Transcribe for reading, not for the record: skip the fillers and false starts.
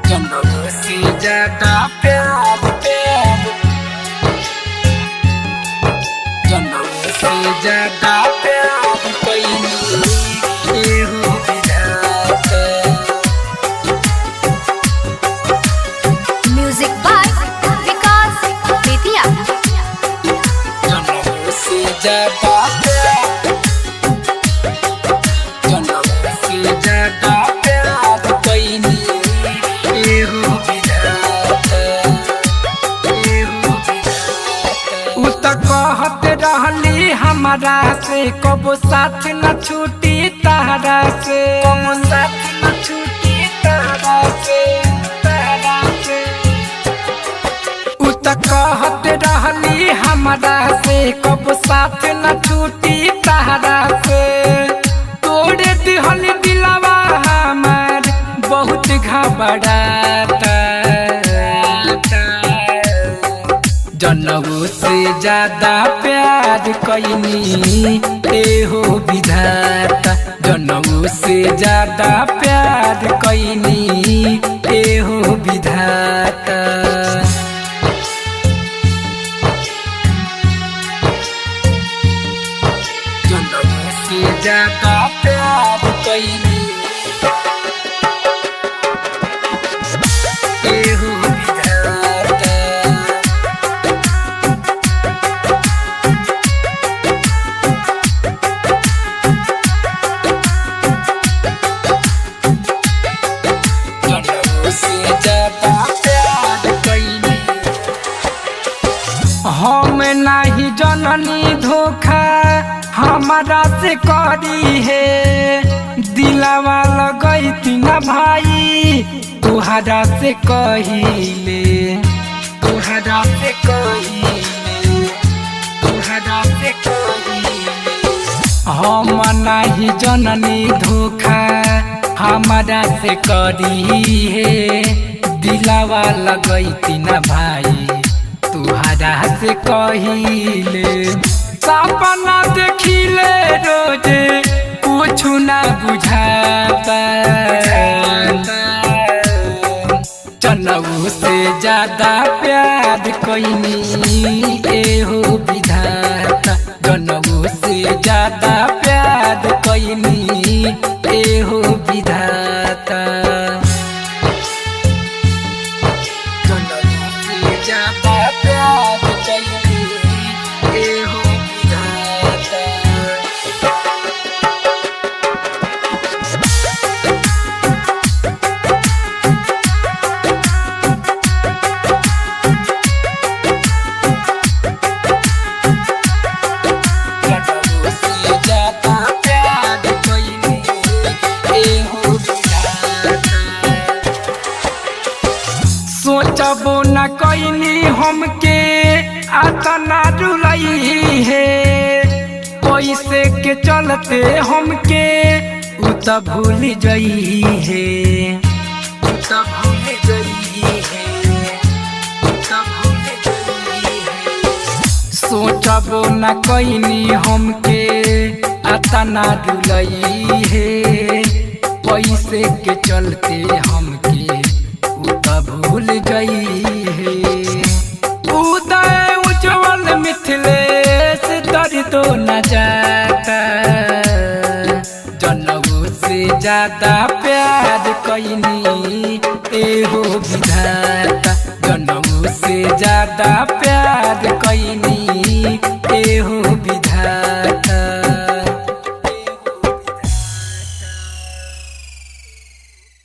जन्नों से ज्यादा प्यार प्यार, जन्नों से ज्यादा प्यार कोई नहीं ये हो विधाता। म्यूजिक बाय विकास बेतिया। जन्नों से ज्यादा प्यार, जन्नों से ज्यादा प्यार कोई नहीं ये हो विधाता, ये हो विधाता। उ त कहत रहली हमारा से कबो साथ न छूटी तारा से, कबो साथ न छूटी तारा से, तारा से। उ त कहत रहली हमारा से कबो साथ न छूटी तारा से। तोड़े दिहल दिलवा हमार बहुत घबराता। जन्नों से ज्यादा प्यार कईनी ए हो विधाता, जन्नों से ज्यादा प्यार कईनी ए हो विधाता। जन्नों से ज्यादा प्यार कईनी ए हो विधाता। जन्नों से ज्यादा प्यार कईनी, हम नहीं जननी धोखा हमारा से करी है। दिलवा लगई तीना भाई तुहरा से कहिले, तुहरा से कहिले, तुहरा से कहिले। हम नहीं जननी धोखा हमारा से करी है। दिलवा लगई तीना भाई तुहरा से कहिले। सपना देखिले रोजे कुछ ना बुझाता। जन्नों से ज्यादा प्यार कईनी ए हो विधाता, जन्नों से ज्यादा प्यार कईनी ए हो विधाता। जन्नों से ज्यादा प्यार कईनी ए हो विधाता। जन्नों से ज्यादा प्यार कईनी ए हो विधाता। सोचबो न कईनी हमके आतना रुलाई है। पैसे के चलते हमके उ त भूल गई है, उ त भूल गई है, उ त भूल गई है। सोचबो न कईनी हमके आतना रुलाई है। पैसे के चलते हमके उ त भूल गई है। उदय उज्जवल मिथिलेश दर्दो न जाता। जन्नों से ज्यादा प्यार कईनी ए हो विधाता, जन्नों से ज्यादा प्यार कईनी